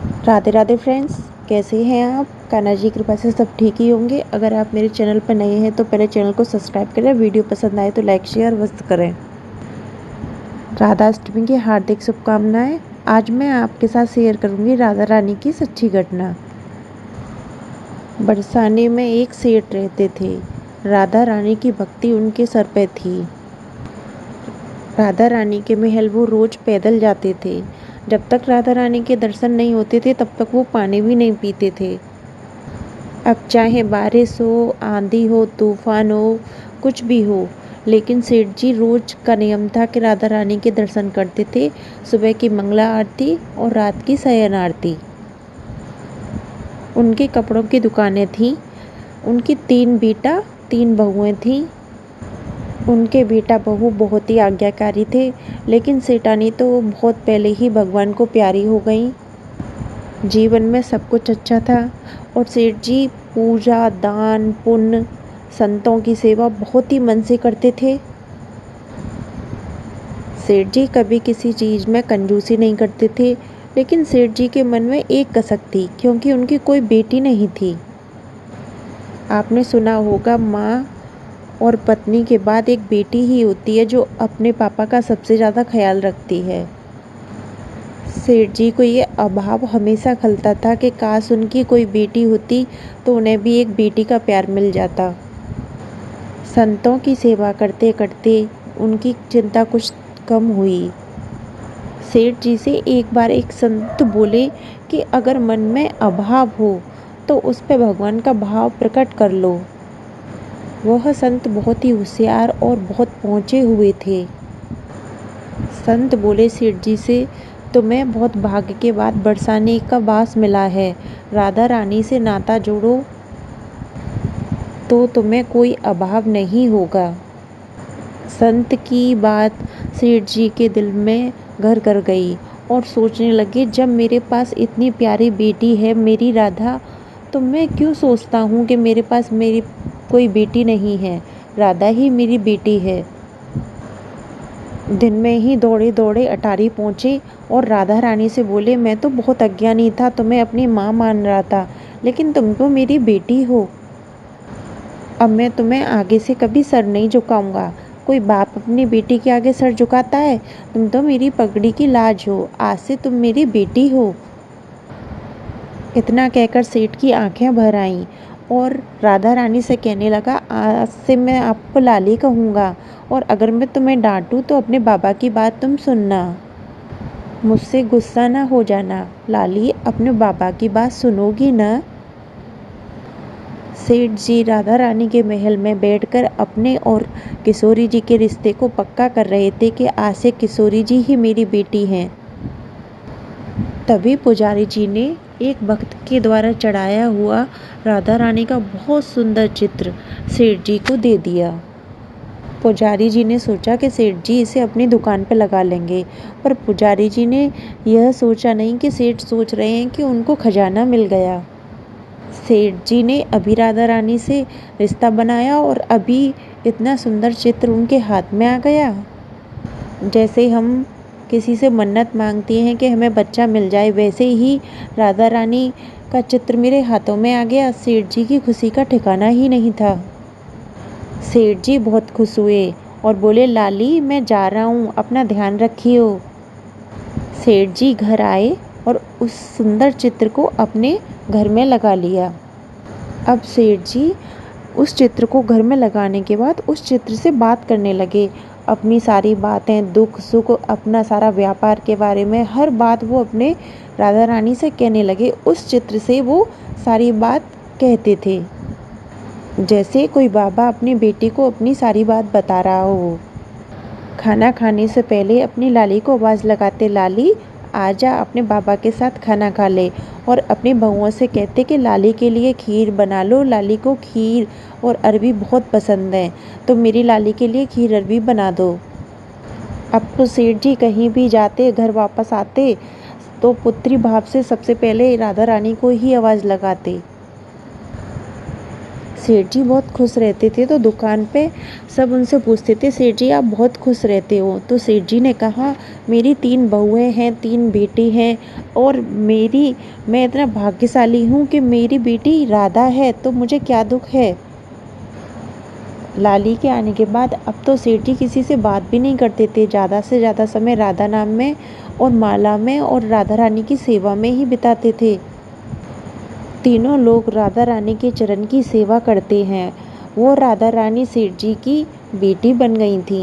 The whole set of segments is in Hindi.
राधे राधे फ्रेंड्स, कैसे हैं आप। कान्हा जी की कृपा से सब ठीक ही होंगे। अगर आप मेरे चैनल पर नए हैं तो पहले चैनल को सब्सक्राइब करें, वीडियो पसंद आए तो लाइक शेयर अवश्य करें। राधाष्टमी की हार्दिक शुभकामनाएं। आज मैं आपके साथ शेयर करूंगी राधा रानी की सच्ची घटना। बरसाने में एक सेठ रहते थे। राधा रानी की भक्ति उनके सर पे थी। राधा रानी के महल वो रोज पैदल जाते थे। जब तक राधा रानी के दर्शन नहीं होते थे तब तक वो पानी भी नहीं पीते थे। अब चाहे बारिश हो, आंधी हो, तूफान हो, कुछ भी हो, लेकिन सेठ जी रोज का नियम था कि राधा रानी के दर्शन करते थे। सुबह की मंगला आरती और रात की शयन आरती। उनके कपड़ों की दुकानें थीं। उनकी 3 बेटा 3 बहुएं थीं। उनके बेटा बहू बहुत ही आज्ञाकारी थे, लेकिन सेठानी तो बहुत पहले ही भगवान को प्यारी हो गई। जीवन में सब कुछ अच्छा था और सेठ जी पूजा, दान, पुण्य, संतों की सेवा बहुत ही मन से करते थे। सेठ जी कभी किसी चीज़ में कंजूसी नहीं करते थे, लेकिन सेठ जी के मन में एक कसक थी, क्योंकि उनकी कोई बेटी नहीं थी। आपने सुना होगा, माँ और पत्नी के बाद एक बेटी ही होती है जो अपने पापा का सबसे ज़्यादा ख्याल रखती है। सेठ जी को ये अभाव हमेशा खलता था कि काश उनकी कोई बेटी होती तो उन्हें भी एक बेटी का प्यार मिल जाता। संतों की सेवा करते करते उनकी चिंता कुछ कम हुई। सेठ जी से एक बार एक संत बोले कि अगर मन में अभाव हो तो उस पे भगवान का भाव प्रकट कर लो। वह संत बहुत ही होशियार और बहुत पहुँचे हुए थे। संत बोले सेठ जी से, तुम्हें बहुत भाग्य के बाद बरसाने का वास मिला है। राधा रानी से नाता जोड़ो तो तुम्हें कोई अभाव नहीं होगा। संत की बात सेठ जी के दिल में घर कर गई और सोचने लगे, जब मेरे पास इतनी प्यारी बेटी है मेरी राधा, तो मैं क्यों सोचता हूँ कि मेरे पास मेरी कोई बेटी नहीं है। राधा ही मेरी बेटी है। दिन में ही दौड़े दौड़े अटारी पहुँचे और राधा रानी से बोले, मैं तो बहुत अज्ञानी था, तुम्हें अपनी माँ मान रहा था, लेकिन तुम तो मेरी बेटी हो। अब मैं तुम्हें आगे से कभी सर नहीं झुकाऊंगा। कोई बाप अपनी बेटी के आगे सर झुकाता है? तुम तो मेरी पगड़ी की लाज हो। आज से तुम मेरी बेटी हो। इतना कहकर सेठ की आंखें भर आईं और राधा रानी से कहने लगा, आज से मैं आपको लाली कहूँगा, और अगर मैं तुम्हें डांटूँ तो अपने बाबा की बात तुम सुनना। मुझसे गुस्सा ना हो जाना। लाली, अपने बाबा की बात सुनोगी ना? सेठ जी राधा रानी के महल में बैठकर अपने और किशोरी जी के रिश्ते को पक्का कर रहे थे कि आज से किशोरी जी ही मेरी बेटी हैं। तभी पुजारी जी ने एक भक्त के द्वारा चढ़ाया हुआ राधा रानी का बहुत सुंदर चित्र सेठ जी को दे दिया। पुजारी जी ने सोचा कि सेठ जी इसे अपनी दुकान पर लगा लेंगे, पर पुजारी जी ने यह सोचा नहीं कि सेठ सोच रहे हैं कि उनको खजाना मिल गया। सेठ जी ने अभी राधा रानी से रिश्ता बनाया और अभी इतना सुंदर चित्र उनके हाथ में आ गया। जैसे हम किसी से मन्नत मांगती हैं कि हमें बच्चा मिल जाए, वैसे ही राधा रानी का चित्र मेरे हाथों में आ गया। सेठ जी की खुशी का ठिकाना ही नहीं था। सेठ जी बहुत खुश हुए और बोले, लाली, मैं जा रहा हूँ, अपना ध्यान रखियो। सेठ जी घर आए और उस सुंदर चित्र को अपने घर में लगा लिया। अब सेठ जी उस चित्र को घर में लगाने के बाद उस चित्र से बात करने लगे। अपनी सारी बातें, दुख सुख, अपना सारा व्यापार के बारे में हर बात वो अपने राधा रानी से कहने लगे। उस चित्र से वो सारी बात कहते थे, जैसे कोई बाबा अपनी बेटी को अपनी सारी बात बता रहा हो। खाना खाने से पहले अपनी लाली को आवाज़ लगाते, लाली, आजा, अपने बाबा के साथ खाना खा ले। और अपनी बहुओं से कहते कि लाली के लिए खीर बना लो, लाली को खीर और अरबी बहुत पसंद है, तो मेरी लाली के लिए खीर अरबी बना दो। अब तो सेठ जी कहीं भी जाते, घर वापस आते तो पुत्री भाव से सबसे पहले राधा रानी को ही आवाज़ लगाते। सेठ जी बहुत खुश रहते थे, तो दुकान पे सब उनसे पूछते थे, सेठ जी आप बहुत खुश रहते हो? तो सेठ जी ने कहा, मेरी 3 बहुएँ हैं, 3 बेटी हैं और मैं इतना भाग्यशाली हूँ कि मेरी बेटी राधा है, तो मुझे क्या दुःख है। लाली के आने के बाद अब तो सेठ जी किसी से बात भी नहीं करते थे, ज़्यादा से ज़्यादा समय राधा नाम में और माला में और राधा रानी की सेवा में ही बिताते थे। तीनों लोग राधा रानी के चरण की सेवा करते हैं। वो राधा रानी सेठ जी की बेटी बन गई थी।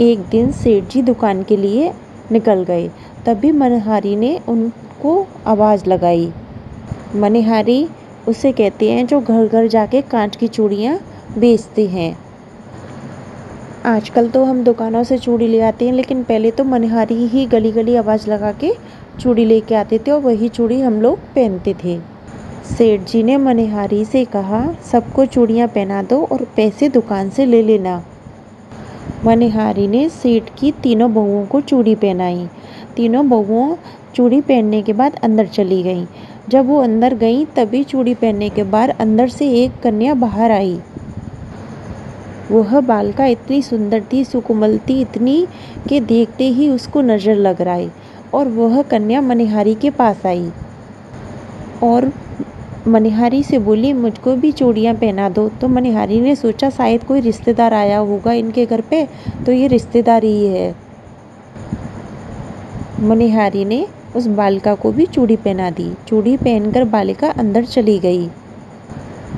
एक दिन सेठ जी दुकान के लिए निकल गए, तभी मनहारी ने उनको आवाज़ लगाई। मनहारी उसे कहते हैं जो घर घर जाके कांच की चूड़ियाँ बेचते हैं। आजकल तो हम दुकानों से चूड़ी ले आते हैं, लेकिन पहले तो मनहारी ही गली गली आवाज़ लगा के चूड़ी लेके आते थे और वही चूड़ी हम लोग पहनते थे। सेठ जी ने मनहारी से कहा, सबको चूड़ियाँ पहना दो और पैसे दुकान से ले लेना। मनहारी ने सेठ की तीनों बहुओं को चूड़ी पहनाई। तीनों बहुओं चूड़ी पहनने के बाद अंदर चली गईं। जब वो अंदर गईं तभी चूड़ी पहनने के बाद अंदर से एक कन्या बाहर आई। वह बालिका इतनी सुंदर थी, सुकोमल थी, इतनी कि देखते ही उसको नज़र लग रहा है। और वह कन्या मनहारी के पास आई और मनहारी से बोली, मुझको भी चूड़ियाँ पहना दो। तो मनहारी ने सोचा शायद कोई रिश्तेदार आया होगा इनके घर पे, तो ये रिश्तेदार ही है। मनहारी ने उस बालिका को भी चूड़ी पहना दी। चूड़ी पहनकर बालिका अंदर चली गई।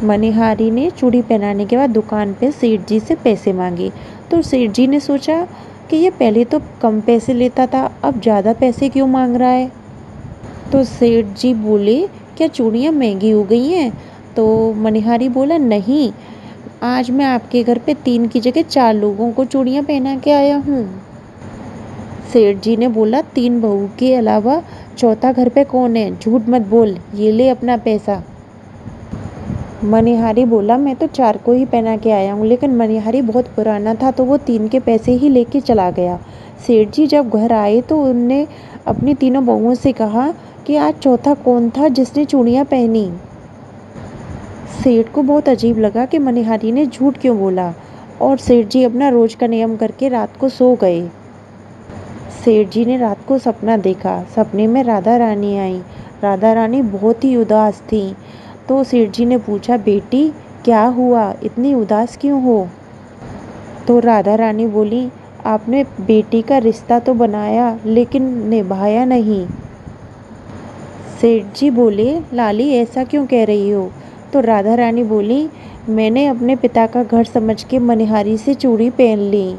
मनहारी ने चूड़ी पहनाने के बाद दुकान पे सेठ जी से पैसे मांगे। तो सेठ जी ने सोचा कि ये पहले तो कम पैसे लेता था, अब ज़्यादा पैसे क्यों मांग रहा है। तो सेठ जी बोले, क्या चूड़ियाँ महंगी हो गई हैं? तो मनहारी बोला, नहीं, आज मैं आपके घर पे 3 की जगह 4 लोगों को चूड़ियाँ पहना के आया हूँ। सेठ जी ने बोला, 3 बहू के अलावा चौथा घर पे कौन है? झूठ मत बोल, ये ले अपना पैसा। मनहारी बोला, मैं तो 4 को ही पहना के आया हूँ, लेकिन मनहारी बहुत पुराना था तो वो 3 के पैसे ही लेके चला गया। सेठ जी जब घर आए तो उनने अपनी तीनों बहुओं से कहा कि आज चौथा कौन था जिसने चूड़ियाँ पहनी। सेठ को बहुत अजीब लगा कि मनहारी ने झूठ क्यों बोला और सेठ जी अपना रोज का नियम करके रात को सो गए। सेठ जी ने रात को सपना देखा। सपने में राधा रानी आई। राधा रानी बहुत ही उदास थी। तो सेठ जी ने पूछा, बेटी क्या हुआ, इतनी उदास क्यों हो? तो राधा रानी बोली, आपने बेटी का रिश्ता तो बनाया लेकिन निभाया नहीं। सेठ जी बोले, लाली ऐसा क्यों कह रही हो? तो राधा रानी बोली, मैंने अपने पिता का घर समझ के मनहारी से चूड़ी पहन ली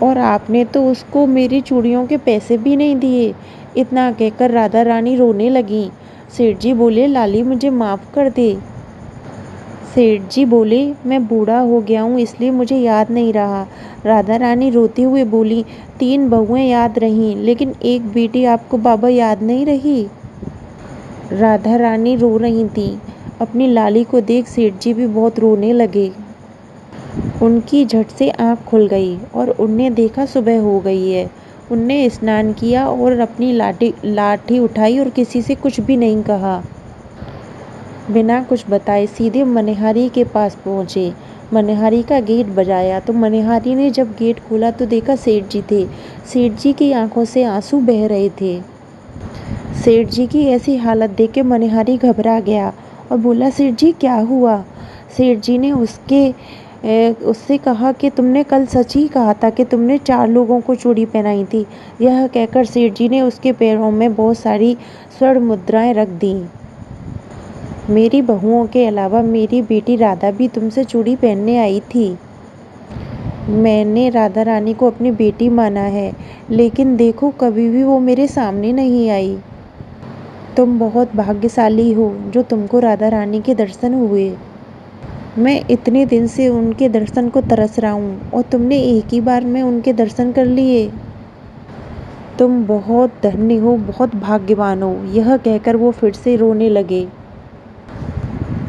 और आपने तो उसको मेरी चूड़ियों के पैसे भी नहीं दिए। इतना कहकर राधा रानी रोने लगी। सेठ जी बोले, लाली मुझे माफ़ कर दे। सेठ जी बोले, मैं बूढ़ा हो गया हूँ इसलिए मुझे याद नहीं रहा। राधा रानी रोते हुए बोली, 3 बहुएं याद रहीं लेकिन एक बेटी आपको बाबा याद नहीं रही। राधा रानी रो रही थी। अपनी लाली को देख सेठ जी भी बहुत रोने लगे। उनकी झट से आँख खुल गई और उनने देखा सुबह हो गई है। उनने स्नान किया और अपनी लाठी उठाई और किसी से कुछ भी नहीं कहा। बिना कुछ बताए सीधे मनहारी के पास पहुँचे। मनहारी का गेट बजाया तो मनहारी ने जब गेट खोला तो देखा सेठ जी थे। सेठ जी की आंखों से आंसू बह रहे थे। सेठ जी की ऐसी हालत देख के मनहारी घबरा गया और बोला, सेठ जी क्या हुआ? सेठ जी ने उससे कहा कि तुमने कल सच ही कहा था कि तुमने 4 लोगों को चूड़ी पहनाई थी। यह कहकर सेठ जी ने उसके पैरों में बहुत सारी स्वर्ण मुद्राएं रख दी। मेरी बहुओं के अलावा मेरी बेटी राधा भी तुमसे चूड़ी पहनने आई थी। मैंने राधा रानी को अपनी बेटी माना है, लेकिन देखो कभी भी वो मेरे सामने नहीं आई। तुम बहुत भाग्यशाली हो जो तुमको राधा रानी के दर्शन हुए। मैं इतने दिन से उनके दर्शन को तरस रहा हूँ और तुमने एक ही बार में उनके दर्शन कर लिए। तुम बहुत धन्य हो, बहुत भाग्यवान हो। यह कहकर वो फिर से रोने लगे।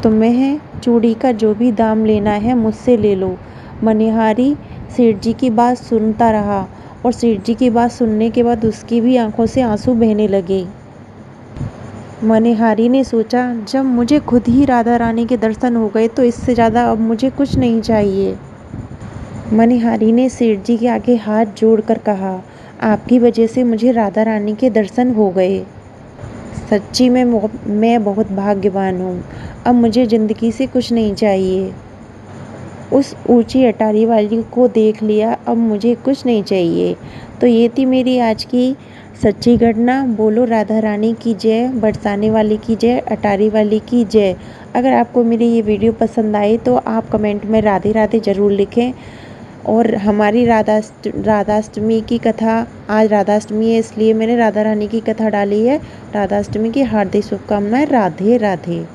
तुम्हें चूड़ी का जो भी दाम लेना है मुझसे ले लो। मनहारी सेठ जी की बात सुनता रहा और सेठ जी की बात सुनने के बाद उसकी भी आंखों से आंसू बहने लगे। मनिहारी ने सोचा, जब मुझे खुद ही राधा रानी के दर्शन हो गए तो इससे ज़्यादा अब मुझे कुछ नहीं चाहिए। मनिहारी ने सेठ जी के आगे हाथ जोड़कर कहा, आपकी वजह से मुझे राधा रानी के दर्शन हो गए। सच्ची में मैं बहुत भाग्यवान हूँ। अब मुझे ज़िंदगी से कुछ नहीं चाहिए। उस ऊंची अटारी वाली को देख लिया, अब मुझे कुछ नहीं चाहिए। तो ये थी मेरी आज की सच्ची घटना। बोलो राधा रानी की जय, बरसाने वाली की जय, अटारी वाली की जय। अगर आपको मेरी ये वीडियो पसंद आई तो आप कमेंट में राधे राधे ज़रूर लिखें। और हमारी राधाष्टमी की कथा, आज राधाष्टमी है इसलिए मैंने राधा रानी की कथा डाली है। राधाष्टमी की हार्दिक शुभकामनाएं। राधे राधे।